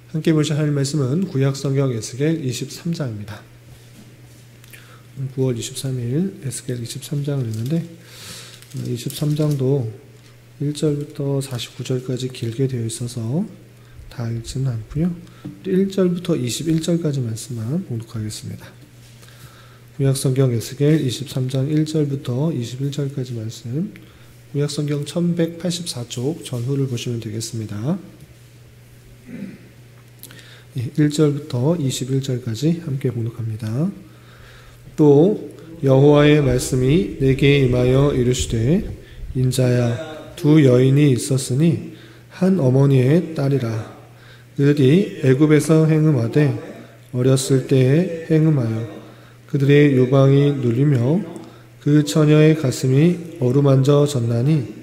함께 보실 하나님 말씀은 구약성경 에스겔 23장입니다. 9월 23일 에스겔 23장을 읽는데 23장도 1절부터 49절까지 길게 되어 있어서 다 읽지는 않고요. 1절부터 21절까지 말씀만 봉독하겠습니다. 구약성경 에스겔 23장 1절부터 21절까지 말씀, 구약성경 1184쪽 전후를 보시면 되겠습니다. 1절부터 21절까지 함께 봉독합니다. 또 여호와의 말씀이 내게 임하여 이르시되, 인자야, 두 여인이 있었으니 한 어머니의 딸이라. 그들이 애굽에서 행음하되 어렸을 때에 행음하여 그들의 요방이 눌리며 그 처녀의 가슴이 어루만져 졌나니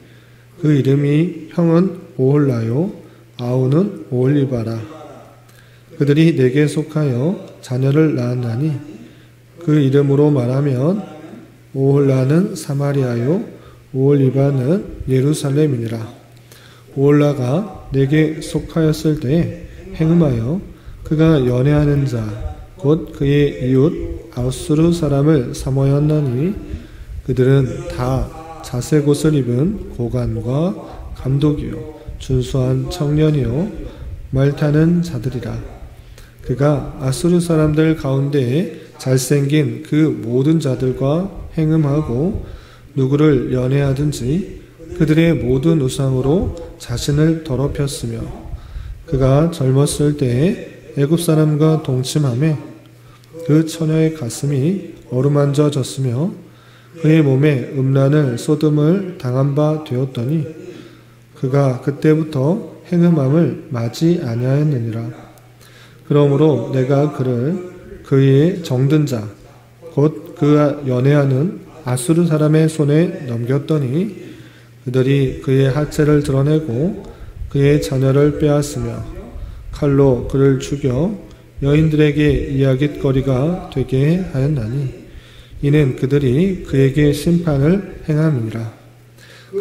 그 이름이 형은 오홀라요 아우는 오홀리바라. 그들이 내게 속하여 자녀를 낳았나니 그 이름으로 말하면 오홀라는 사마리아요 오홀리바는 예루살렘이니라. 오홀라가 내게 속하였을 때에 행음하여 그가 연애하는 자 곧 그의 이웃 아수르 사람을 사모하였나니 그들은 다 자색 옷을 입은 고관과 감독이요 준수한 청년이요 말타는 자들이라. 그가 아수르 사람들 가운데에 잘생긴 그 모든 자들과 행음하고 누구를 연애하든지 그들의 모든 우상으로 자신을 더럽혔으며 그가 젊었을 때에 애굽 사람과 동침하며 그 처녀의 가슴이 어루만져졌으며 그의 몸에 음란을 쏟음을 당한 바 되었더니 그가 그때부터 행음함을 마지 아니하였느니라. 그러므로 내가 그를 그의 정든 자 곧 그가 연애하는 아수르 사람의 손에 넘겼더니 그들이 그의 하체를 드러내고 그의 자녀를 빼앗으며 칼로 그를 죽여 여인들에게 이야깃거리가 되게 하였나니 이는 그들이 그에게 심판을 행함이니라.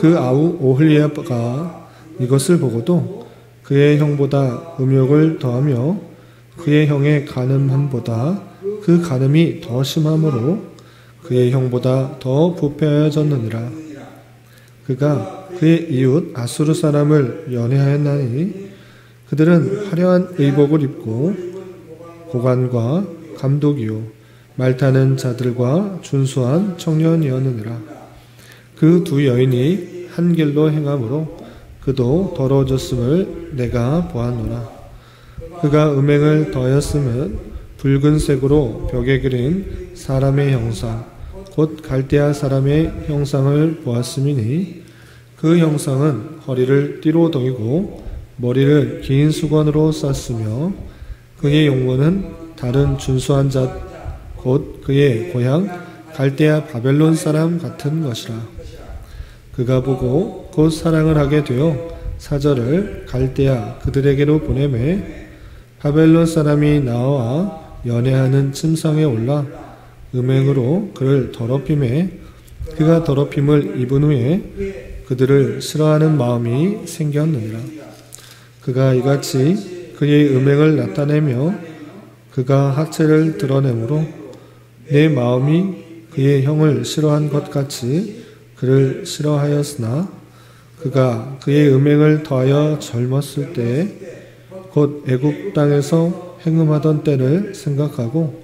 그 아우 오홀리아가 이것을 보고도 그의 형보다 음욕을 더하며 그의 형의 간음함보다 그 간음이 더 심함으로 그의 형보다 더 부패하여졌느니라. 그가 그의 이웃 아수르 사람을 연애하였나니 그들은 화려한 의복을 입고 고관과 감독이요 말타는 자들과 준수한 청년이었느니라. 그 두 여인이 한 길로 행함으로 그도 더러워졌음을 내가 보았노라. 그가 음행을 더하였음은 붉은색으로 벽에 그린 사람의 형상 곧 갈대아 사람의 형상을 보았음이니 그 형상은 허리를 띠로 동이고 머리를 긴 수건으로 쌌으며 그의 용모는 다른 준수한 자 곧 그의 고향 갈대아 바벨론 사람 같은 것이라. 그가 보고 곧 사랑을 하게 되어 사절을 갈대아 그들에게로 보내매 바벨론 사람이 나와 연애하는 침상에 올라 음행으로 그를 더럽힘에 그가 더럽힘을 입은 후에 그들을 싫어하는 마음이 생겼느니라. 그가 이같이 그의 음행을 나타내며 그가 하체를 드러내므로 내 마음이 그의 형을 싫어한 것 같이 그를 싫어하였으나 그가 그의 음행을 더하여 젊었을 때에 곧 애굽 땅에서 행음하던 때를 생각하고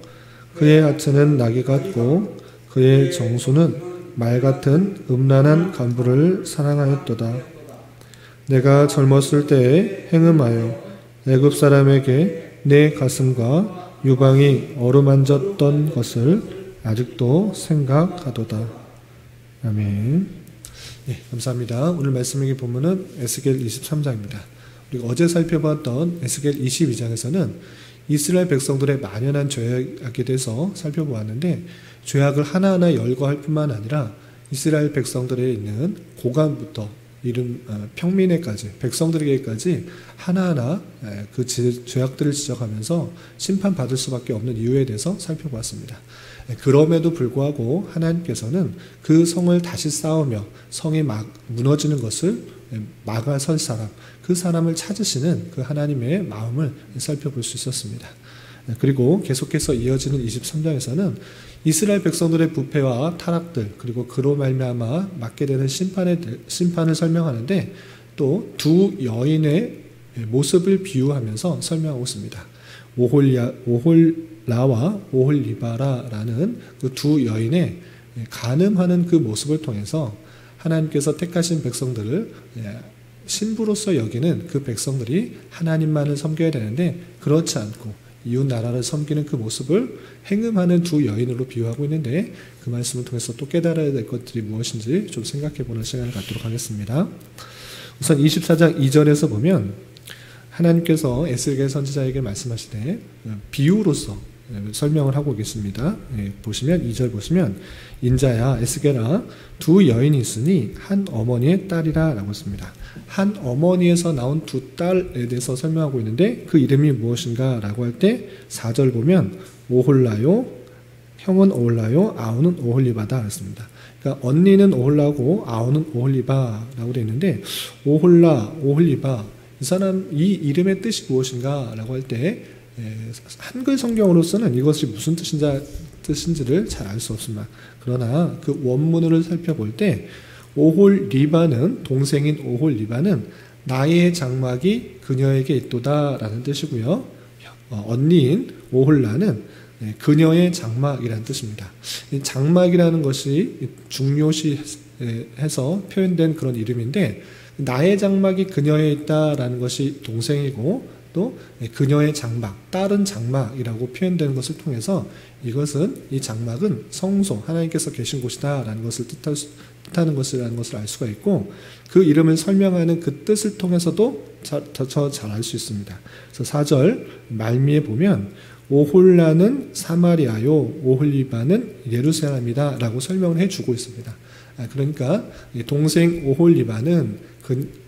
그의 하체는 나귀 같고 그의 정수는 말 같은 음란한 간부를 사랑하였도다. 내가 젊었을 때에 행음하여 애굽 사람에게 내 가슴과 유방이 어루만졌던 것을 아직도 생각하도다. 아멘. 네, 감사합니다. 오늘 말씀의 본문은 에스겔 23장입니다. 우리가 어제 살펴봤던 에스겔 22장에서는 이스라엘 백성들의 만연한 죄악에 대해서 살펴보았는데 죄악을 하나하나 열거할 뿐만 아니라 이스라엘 백성들에 있는 고관부터 이른 평민에까지 백성들에게까지 하나하나 그 죄악들을 지적하면서 심판받을 수밖에 없는 이유에 대해서 살펴보았습니다. 그럼에도 불구하고 하나님께서는 그 성을 다시 쌓으며 성이 막 무너지는 것을 막아설 사람, 그 사람을 찾으시는 그 하나님의 마음을 살펴볼 수 있었습니다. 그리고 계속해서 이어지는 23장에서는 이스라엘 백성들의 부패와 타락들, 그리고 그로 말미암아 맡게 되는 심판을 설명하는데 또 두 여인의 모습을 비유하면서 설명하고 있습니다. 오홀라와 오홀리바라라는 그 두 여인의 간음하는 그 모습을 통해서 하나님께서 택하신 백성들을 신부로서 여기는 그 백성들이 하나님만을 섬겨야 되는데 그렇지 않고 이웃 나라를 섬기는 그 모습을 행음하는 두 여인으로 비유하고 있는데 그 말씀을 통해서 또 깨달아야 될 것들이 무엇인지 좀 생각해보는 시간을 갖도록 하겠습니다. 우선 24장 2절에서 보면 하나님께서 에스겔 선지자에게 말씀하시되 비유로서 설명을 하고 계십니다. 보시면 2절 보시면 인자야 에스겔아 두 여인이 있으니 한 어머니의 딸이라 라고 했습니다. 한 어머니에서 나온 두 딸에 대해서 설명하고 있는데 그 이름이 무엇인가 라고 할 때 4절 보면 오홀라요 형은 오홀라요 아우는 오홀리바다 했습니다. 그러니까 언니는 오홀라고 아우는 오홀리바라고 되어 있는데 오홀라 오홀리바 이 이름의 뜻이 무엇인가 라고 할 때 한글 성경으로서는 이것이 무슨 뜻인지를 잘 알 수 없습니다. 그러나 그 원문을 살펴볼 때 오홀리바는 동생인 오홀리바는 나의 장막이 그녀에게 있도다 라는 뜻이고요. 언니인 오홀라는 그녀의 장막이라는 뜻입니다. 이 장막이라는 것이 중요시해서 표현된 그런 이름인데 나의 장막이 그녀에 있다라는 것이 동생이고 또 그녀의 장막, 딸은 장막이라고 표현되는 것을 통해서 이것은 이 장막은 성소, 하나님께서 계신 곳이다라는 것을 뜻하는 것이라는 것을 알 수가 있고 그 이름을 설명하는 그 뜻을 통해서도 더 잘 알 수 있습니다. 그래서 4절 말미에 보면 오홀라는 사마리아요, 오홀리바는 예루살렘이다 라고 설명을 해주고 있습니다. 그러니까 동생 오홀리바는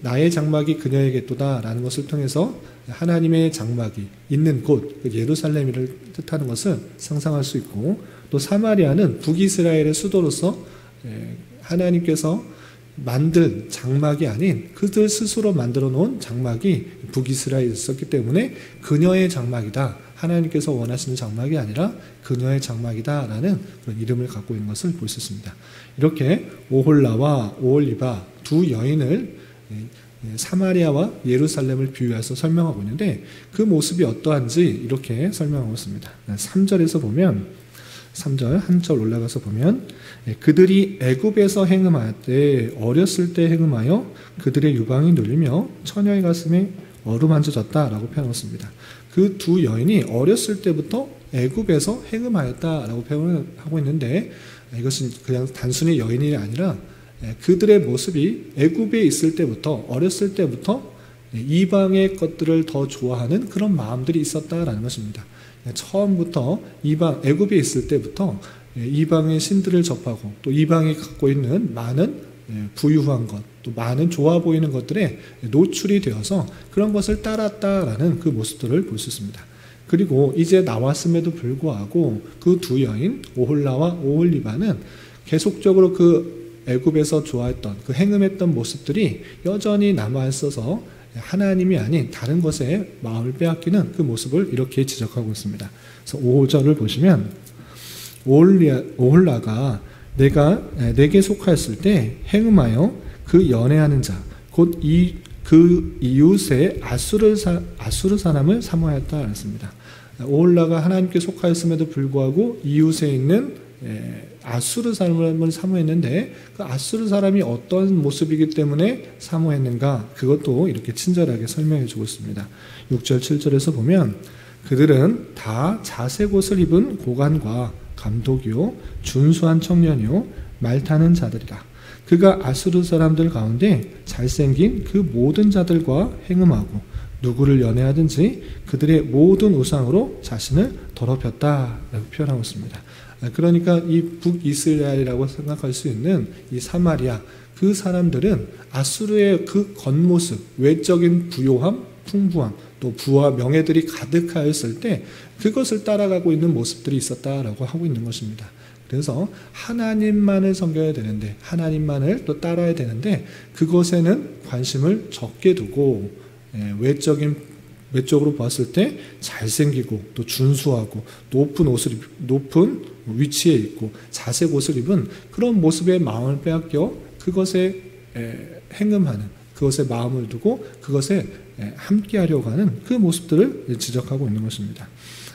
나의 장막이 그녀에게 있도다 라는 것을 통해서 하나님의 장막이 있는 곳 예루살렘을 뜻하는 것을 상상할 수 있고 또 사마리아는 북이스라엘의 수도로서 하나님께서 만든 장막이 아닌 그들 스스로 만들어 놓은 장막이 북이스라엘에 있었기 때문에 그녀의 장막이다. 하나님께서 원하시는 장막이 아니라 그녀의 장막이다 라는 그런 이름을 갖고 있는 것을 볼 수 있습니다. 이렇게 오홀라와 오홀리바 두 여인을 사마리아와 예루살렘을 비유해서 설명하고 있는데 그 모습이 어떠한지 이렇게 설명하고 있습니다. 3절에서 보면 3절 한 절 올라가서 보면 그들이 애굽에서 행음하되 어렸을 때 행음하여 그들의 유방이 눌리며 처녀의 가슴에 어루만져졌다라고 표현했습니다. 그 두 여인이 어렸을 때부터 애굽에서 행음하였다라고 표현을 하고 있는데 이것은 그냥 단순히 여인이 아니라 그들의 모습이 애굽에 있을 때부터 어렸을 때부터 이방의 것들을 더 좋아하는 그런 마음들이 있었다라는 것입니다. 처음부터 애굽에 있을 때부터 이방의 신들을 접하고 또 이방이 갖고 있는 많은 부유한 것, 또 많은 좋아 보이는 것들에 노출이 되어서 그런 것을 따랐다라는 그 모습들을 볼 수 있습니다. 그리고 이제 나왔음에도 불구하고 그 두 여인 오홀라와 오홀리바는 계속적으로 그 애굽에서 좋아했던 그 행음했던 모습들이 여전히 남아있어서 하나님이 아닌 다른 것에 마음을 빼앗기는 그 모습을 이렇게 지적하고 있습니다. 그래서 5절을 보시면 오홀라가 내가 내게 속하였을 때 행음하여 그 연애하는 자 곧 그 이웃의 아수르 사람을 사모하였다 했습니다. 오홀라가 하나님께 속하였음에도 불구하고 이웃에 있는 아수르 사람을 사모했는데 그 아수르 사람이 어떤 모습이기 때문에 사모했는가 그것도 이렇게 친절하게 설명해 주고 있습니다. 6절 7절에서 보면 그들은 다 자색 옷을 입은 고관과 감독이요 준수한 청년이요 말 타는 자들이라. 그가 아수르 사람들 가운데 잘생긴 그 모든 자들과 행음하고 누구를 연애하든지 그들의 모든 우상으로 자신을 더럽혔다라고 표현하고 있습니다. 그러니까 이 북이스라엘이라고 생각할 수 있는 이 사마리아 그 사람들은 아수르의 그 겉모습 외적인 부요함, 풍부함 또 부와 명예들이 가득하였을 때 그것을 따라가고 있는 모습들이 있었다라고 하고 있는 것입니다. 그래서 하나님만을 섬겨야 되는데, 하나님만을 또 따라야 되는데, 그것에는 관심을 적게 두고, 외적으로 봤을 때 잘생기고 또 준수하고 높은 위치에 있고 자색 옷을 입은 그런 모습에 마음을 빼앗겨 그것에 행음하는, 그것에 마음을 두고 그것에 함께하려고 하는 그 모습들을 지적하고 있는 것입니다.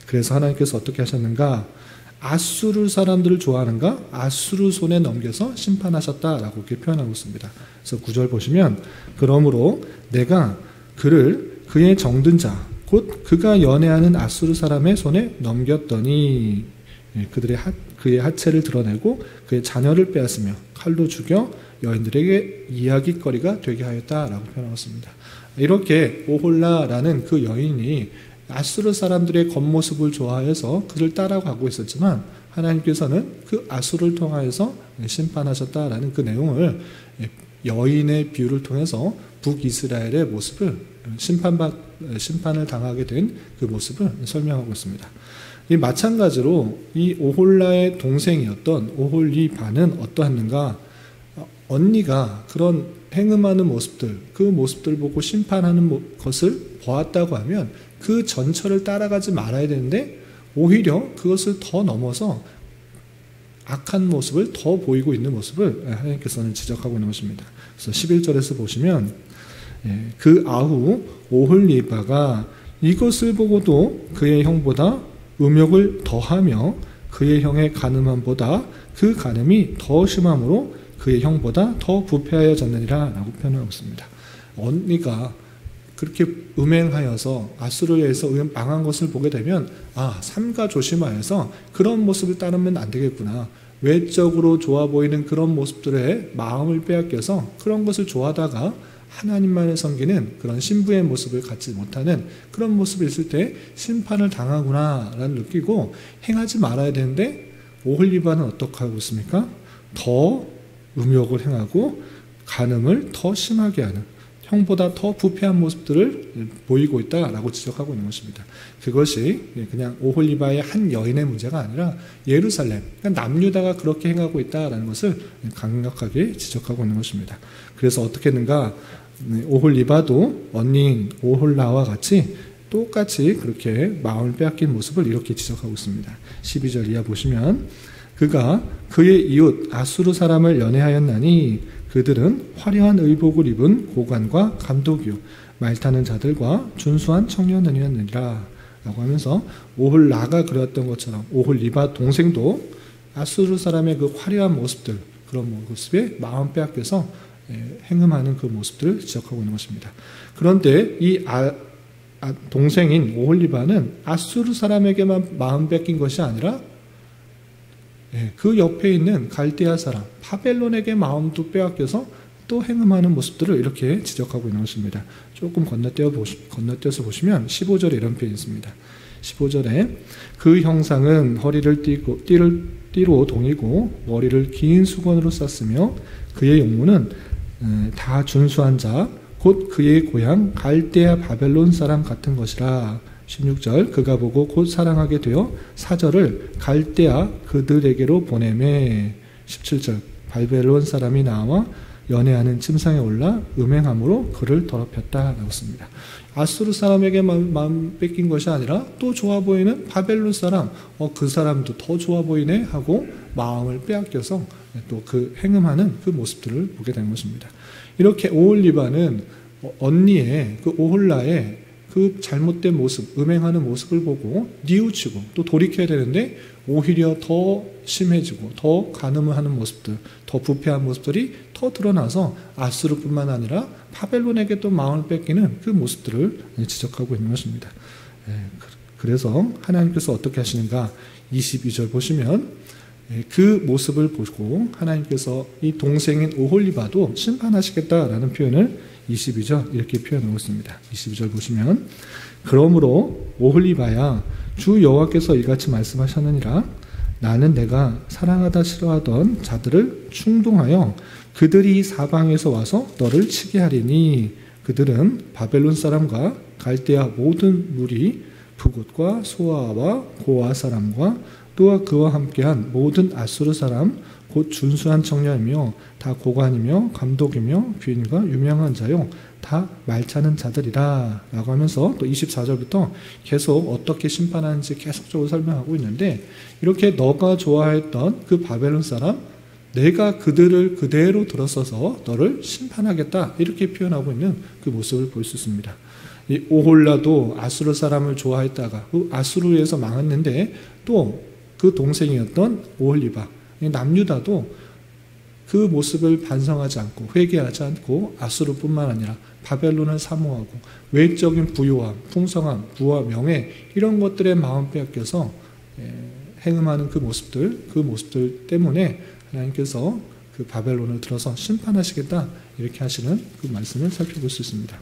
그래서 하나님께서 어떻게 하셨는가? 아수르 사람들을 좋아하는가? 아수르 손에 넘겨서 심판하셨다라고 이렇게 표현하고 있습니다. 그래서 9절 보시면, 그러므로 내가 그의 정든 자 곧 그가 연애하는 아수르 사람의 손에 넘겼더니 그의 하체를 드러내고 그의 자녀를 빼앗으며 칼로 죽여 여인들에게 이야기거리가 되게 하였다라고 표현하였습니다. 이렇게 오홀라라는 그 여인이 아수르 사람들의 겉모습을 좋아해서 그를 따라가고 있었지만, 하나님께서는 그 아수르를 통하여서 심판하셨다라는 그 내용을 여인의 비유를 통해서 북이스라엘의 모습을 심판을 당하게 된 그 모습을 설명하고 있습니다. 이 마찬가지로 이 오홀라의 동생이었던 오홀리바는 어떠했는가? 언니가 그런 행음하는 모습들, 그 모습들 보고 심판하는 것을 보았다고 하면 그 전철을 따라가지 말아야 되는데, 오히려 그것을 더 넘어서 악한 모습을 더 보이고 있는 모습을 하나님께서는 지적하고 있는 것입니다. 그래서 11절에서 보시면, 그 아후 오홀리바가 이것을 보고도 그의 형보다 음욕을 더하며 그의 형의 간음함보다 그 간음이 더 심함으로 그의 형보다 더 부패하여졌느니라 라고 표현하고 있습니다. 언니가 그렇게 음행하여서 아수르에서 망한 것을 보게 되면, 삼가 조심하여서 그런 모습을 따르면 안 되겠구나, 외적으로 좋아 보이는 그런 모습들에 마음을 빼앗겨서 그런 것을 좋아하다가 하나님만을 섬기는 그런 신부의 모습을 갖지 못하는 그런 모습이 있을 때 심판을 당하구나 라는 느끼고 행하지 말아야 되는데, 오홀리바는 어떻게 하고 있습니까? 더 음욕을 행하고 간음을 더 심하게 하는, 형보다 더 부패한 모습들을 보이고 있다라고 지적하고 있는 것입니다. 그것이 그냥 오홀리바의 한 여인의 문제가 아니라 예루살렘, 그러니까 남유다가 그렇게 행하고 있다라는 것을 강력하게 지적하고 있는 것입니다. 그래서 어떻게 했는가? 오홀리바도 언니인 오홀라와 같이 똑같이 그렇게 마음을 빼앗긴 모습을 이렇게 지적하고 있습니다. 12절 이하 보시면, 그가 그의 이웃 아수르 사람을 연애하였나니 그들은 화려한 의복을 입은 고관과 감독이요 말타는 자들과 준수한 청년들이었느니라 라고 하면서, 오홀라가 그렸던 것처럼 오홀리바 동생도 아수르 사람의 그 화려한 모습들, 그런 모습에 마음 빼앗겨서 행음하는 그 모습들을 지적하고 있는 것입니다. 그런데 이 동생인 오홀리바는 아수르 사람에게만 마음 뺏긴 것이 아니라 그 옆에 있는 갈대아 사람 바벨론에게 마음도 빼앗겨서 또 행음하는 모습들을 이렇게 지적하고 있는 것입니다. 조금 건너뛰어서 보시면 15절에 이런 표현이 있습니다. 15절에 그 형상은 허리를 띠로 동이고 머리를 긴 수건으로 쌌으며 그의 용모는 다 준수한 자 곧 그의 고향 갈대아 바벨론 사람 같은 것이라. 16절 그가 보고 곧 사랑하게 되어 사절을 갈대아 그들에게로 보내매. 17절 바벨론 사람이 나와 연애하는 침상에 올라 음행함으로 그를 더럽혔다 라고 씁니다. 아수르 사람에게 마음 뺏긴 것이 아니라 또 좋아 보이는 바벨론 사람, 그 사람도 더 좋아 보이네 하고 마음을 빼앗겨서 또 그 행음하는 그 모습들을 보게 된 것입니다. 이렇게 오홀리바는 언니의 그 오홀라의 그 잘못된 모습, 음행하는 모습을 보고 뉘우치고 또 돌이켜야 되는데 오히려 더 심해지고 더 간음을 하는 모습들, 더 부패한 모습들이 더 드러나서 아수르뿐만 아니라 바벨론에게 또 마음을 뺏기는 그 모습들을 지적하고 있는 것입니다. 그래서 하나님께서 어떻게 하시는가? 22절 보시면 그 모습을 보고 하나님께서 이 동생인 오홀리바도 심판하시겠다라는 표현을 22절 이렇게 표현하고 있습니다. 22절 보시면 그러므로 오홀리바야 주 여호와께서 이같이 말씀하셨느니라. 나는 내가 사랑하다 싫어하던 자들을 충동하여 그들이 사방에서 와서 너를 치게 하리니 그들은 바벨론 사람과 갈대아 모든 무리 붓과 소아와 고아 사람과 또 그와 함께한 모든 아수르 사람 곧 준수한 청년이며 다 고관이며 감독이며 귀인과 유명한 자요 다 말차는 자들이라 라고 하면서 또 24절부터 계속 어떻게 심판하는지 계속적으로 설명하고 있는데, 이렇게 너가 좋아했던 그 바벨론 사람, 내가 그들을 그대로 들어서서 너를 심판하겠다, 이렇게 표현하고 있는 그 모습을 볼 수 있습니다. 이 오홀라도 아수르 사람을 좋아했다가 아수르에서 망했는데, 또 그 동생이었던 오홀리바 남유다도 그 모습을 반성하지 않고 회개하지 않고 아수르뿐만 아니라 바벨론을 사모하고 외적인 부요함, 풍성함, 부와 명예, 이런 것들에 마음 빼앗겨서 행음하는 그 모습들 때문에 하나님께서 그 바벨론을 들어서 심판하시겠다, 이렇게 하시는 그 말씀을 살펴볼 수 있습니다.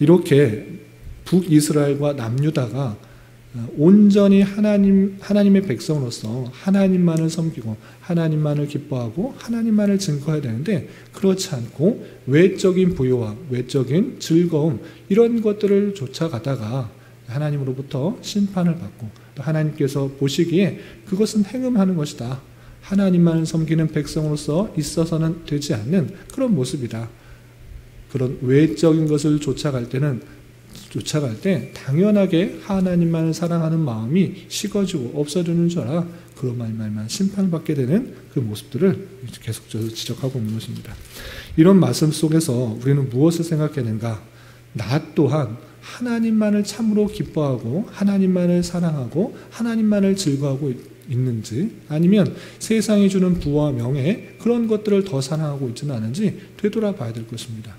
이렇게 북이스라엘과 남유다가 온전히 하나님의 백성으로서 하나님만을 섬기고 하나님만을 기뻐하고 하나님만을 증거해야 되는데, 그렇지 않고 외적인 부요와 외적인 즐거움, 이런 것들을 쫓아가다가 하나님으로부터 심판을 받고, 또 하나님께서 보시기에 그것은 행음하는 것이다, 하나님만을 섬기는 백성으로서 있어서는 되지 않는 그런 모습이다. 그런 외적인 것을 쫓아갈 때 당연하게 하나님만을 사랑하는 마음이 식어지고 없어지는 줄 알아 그런 말만 심판을 받게 되는 그 모습들을 계속적으로 지적하고 있는 것입니다. 이런 말씀 속에서 우리는 무엇을 생각하는가? 나 또한 하나님만을 참으로 기뻐하고 하나님만을 사랑하고 하나님만을 즐거워하고 있는지, 아니면 세상이 주는 부와 명예, 그런 것들을 더 사랑하고 있지는 않은지 되돌아봐야 될 것입니다.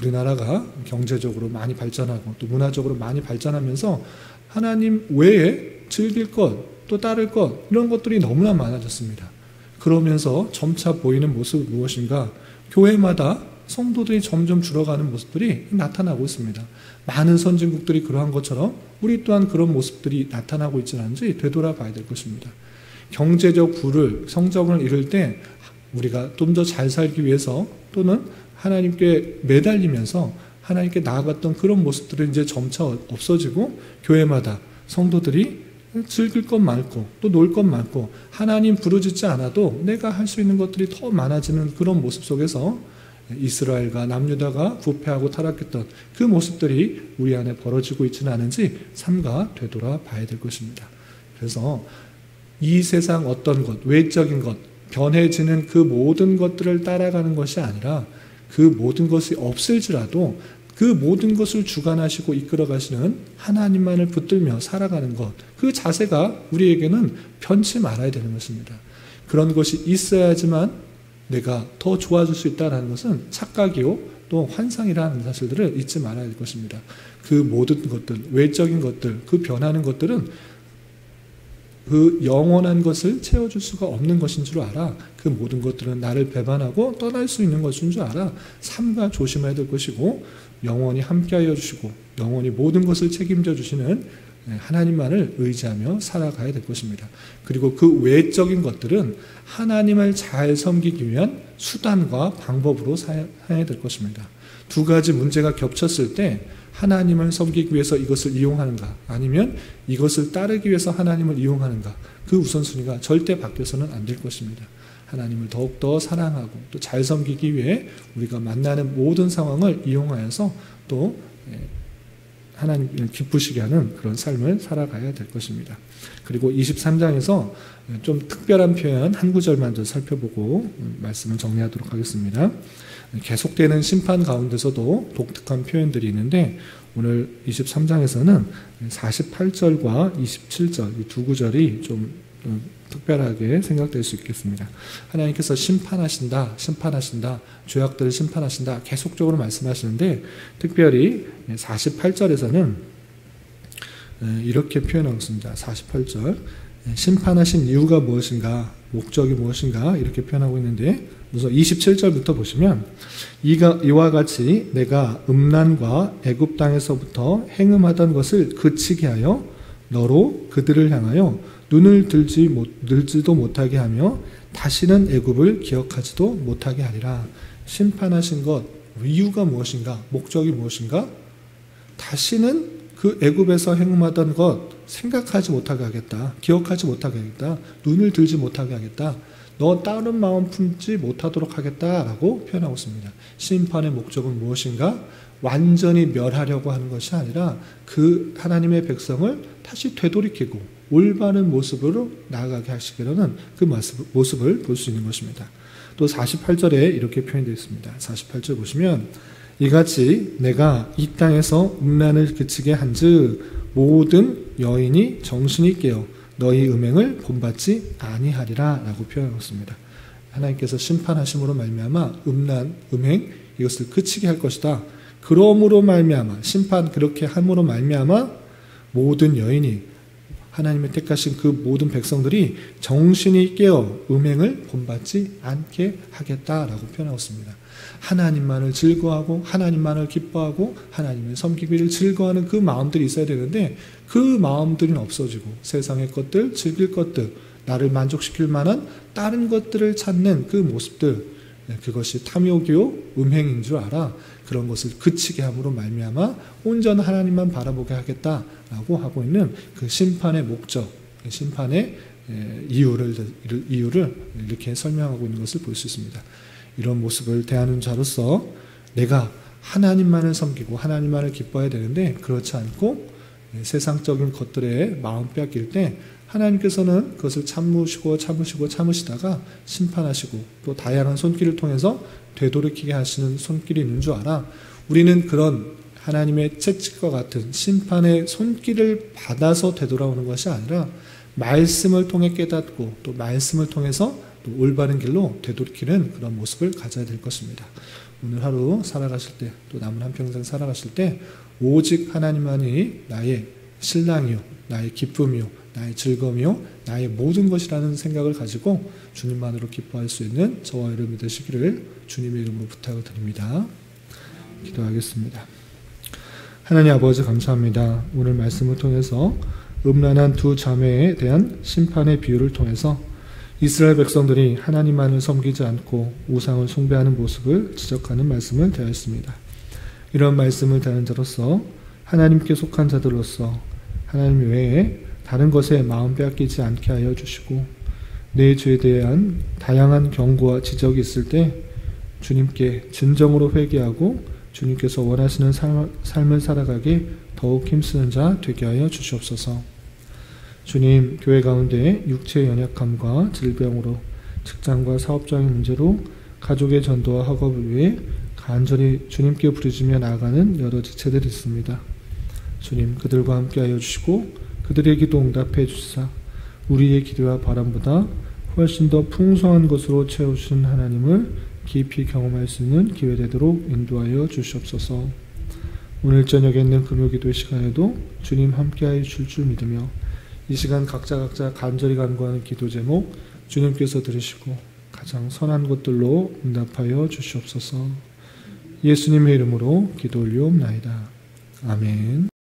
우리나라가 경제적으로 많이 발전하고 또 문화적으로 많이 발전하면서 하나님 외에 즐길 것, 또 따를 것, 이런 것들이 너무나 많아졌습니다. 그러면서 점차 보이는 모습은 무엇인가? 교회마다 성도들이 점점 줄어가는 모습들이 나타나고 있습니다. 많은 선진국들이 그러한 것처럼 우리 또한 그런 모습들이 나타나고 있지는 않은지 되돌아봐야 될 것입니다. 경제적 부를, 성적을 이룰 때 우리가 좀 더 잘 살기 위해서 또는 하나님께 매달리면서 하나님께 나아갔던 그런 모습들은 이제 점차 없어지고, 교회마다 성도들이 즐길 것 많고 또 놀 것 많고 하나님 부르짖지 않아도 내가 할 수 있는 것들이 더 많아지는 그런 모습 속에서 이스라엘과 남유다가 부패하고 타락했던 그 모습들이 우리 안에 벌어지고 있지는 않은지 삼가 되돌아봐야 될 것입니다. 그래서 이 세상 어떤 것, 외적인 것, 변해지는 그 모든 것들을 따라가는 것이 아니라 그 모든 것이 없을지라도 그 모든 것을 주관하시고 이끌어 가시는 하나님만을 붙들며 살아가는 것, 그 자세가 우리에게는 변치 말아야 되는 것입니다. 그런 것이 있어야지만 내가 더 좋아질 수 있다는 것은 착각이요 또 환상이라는 사실들을 잊지 말아야 될 것입니다. 그 모든 것들, 외적인 것들, 그 변하는 것들은 그 영원한 것을 채워줄 수가 없는 것인 줄 알아. 그 모든 것들은 나를 배반하고 떠날 수 있는 것인 줄 알아. 삼가 조심해야 될 것이고, 영원히 함께하여 주시고 영원히 모든 것을 책임져 주시는 하나님만을 의지하며 살아가야 될 것입니다. 그리고 그 외적인 것들은 하나님을 잘 섬기기 위한 수단과 방법으로 사용해야 될 것입니다. 두 가지 문제가 겹쳤을 때 하나님을 섬기기 위해서 이것을 이용하는가, 아니면 이것을 따르기 위해서 하나님을 이용하는가, 그 우선순위가 절대 바뀌어서는 안 될 것입니다. 하나님을 더욱더 사랑하고 또 잘 섬기기 위해 우리가 만나는 모든 상황을 이용하여서 또 하나님을 기쁘시게 하는 그런 삶을 살아가야 될 것입니다. 그리고 23장에서 좀 특별한 표현 한 구절만 더 살펴보고 말씀을 정리하도록 하겠습니다. 계속되는 심판 가운데서도 독특한 표현들이 있는데, 오늘 23장에서는 48절과 27절 이 두 구절이 좀 특별하게 생각될 수 있겠습니다. 하나님께서 심판하신다, 죄악들을 심판하신다 계속적으로 말씀하시는데, 특별히 48절에서는 이렇게 표현하고 있습니다. 48절, 심판하신 이유가 무엇인가, 목적이 무엇인가, 이렇게 표현하고 있는데, 우선 27절부터 보시면, 이와 같이 내가 음란과 애굽 땅에서부터 행음하던 것을 그치게 하여 너로 그들을 향하여 눈을 들지도 못하게 하며 다시는 애굽을 기억하지도 못하게 하리라. 심판하신 것, 이유가 무엇인가, 목적이 무엇인가? 다시는 그 애굽에서 행음하던 것, 생각하지 못하게 하겠다. 기억하지 못하게 하겠다. 눈을 들지 못하게 하겠다. 너 다른 마음 품지 못하도록 하겠다라고 표현하고 있습니다. 심판의 목적은 무엇인가? 완전히 멸하려고 하는 것이 아니라 그 하나님의 백성을 다시 되돌이키고 올바른 모습으로 나아가게 하시기로는 그 모습을 볼 수 있는 것입니다. 또 48절에 이렇게 표현되어 있습니다. 48절 보시면 이같이 내가 이 땅에서 음란을 그치게 한즉 모든 여인이 정신이 깨어 너희 음행을 본받지 아니하리라 라고 표현하고 있습니다. 하나님께서 심판하심으로 말미암아 음란, 음행 이것을 그치게 할 것이다. 그러므로 말미암아 심판 그렇게 함으로 말미암아 모든 여인이 하나님의 택하신 그 모든 백성들이 정신이 깨어 음행을 본받지 않게 하겠다라고 표현하고 있습니다. 하나님만을 즐거워하고 하나님만을 기뻐하고 하나님을 섬기기를 즐거워하는 그 마음들이 있어야 되는데 그 마음들은 없어지고 세상의 것들, 즐길 것들, 나를 만족시킬 만한 다른 것들을 찾는 그 모습들, 그것이 탐욕이요 음행인 줄 알아. 그런 것을 그치게 함으로 말미암아 온전한 하나님만 바라보게 하겠다라고 하고 있는 그 심판의 목적, 심판의 이유를 이렇게 설명하고 있는 것을 볼 수 있습니다. 이런 모습을 대하는 자로서 내가 하나님만을 섬기고 하나님만을 기뻐해야 되는데 그렇지 않고 세상적인 것들에 마음 빼앗길 때 하나님께서는 그것을 참으시다가 심판하시고 또 다양한 손길을 통해서 되돌이키게 하시는 손길이 있는 줄 알아. 우리는 그런 하나님의 채찍과 같은 심판의 손길을 받아서 되돌아오는 것이 아니라 말씀을 통해 깨닫고 또 말씀을 통해서 또 올바른 길로 되돌이키는 그런 모습을 가져야 될 것입니다. 오늘 하루 살아가실 때 또 남은 한평생 살아가실 때 오직 하나님만이 나의 신랑이요 나의 기쁨이요 나의 즐거움이요 나의 모든 것이라는 생각을 가지고 주님만으로 기뻐할 수 있는 저와 여러분이 되시기를 주님의 이름으로 부탁을 드립니다. 기도하겠습니다. 하나님 아버지 감사합니다. 오늘 말씀을 통해서 음란한 두 자매에 대한 심판의 비유를 통해서 이스라엘 백성들이 하나님만을 섬기지 않고 우상을 숭배하는 모습을 지적하는 말씀을 대하였습니다. 이런 말씀을 대하는 자로서 하나님께 속한 자들로서 하나님 외에 다른 것에 마음 빼앗기지 않게 하여 주시고 내 죄에 대한 다양한 경고와 지적이 있을 때 주님께 진정으로 회개하고 주님께서 원하시는 삶을 살아가게 더욱 힘쓰는 자 되게 하여 주시옵소서. 주님, 교회 가운데 육체의 연약함과 질병으로 직장과 사업적인 문제로 가족의 전도와 학업을 위해 간절히 주님께 부르짖며 나아가는 여러 지체들이 있습니다. 주님, 그들과 함께 하여 주시고 그들의 기도 응답해 주시사 우리의 기도와 바람보다 훨씬 더 풍성한 것으로 채우신 하나님을 깊이 경험할 수 있는 기회 되도록 인도하여 주시옵소서. 오늘 저녁에 있는 금요기도의 시간에도 주님 함께하여 주실 줄 믿으며 이 시간 각자 간절히 간구하는 기도 제목 주님께서 들으시고 가장 선한 것들로 응답하여 주시옵소서. 예수님의 이름으로 기도 올리옵나이다. 아멘.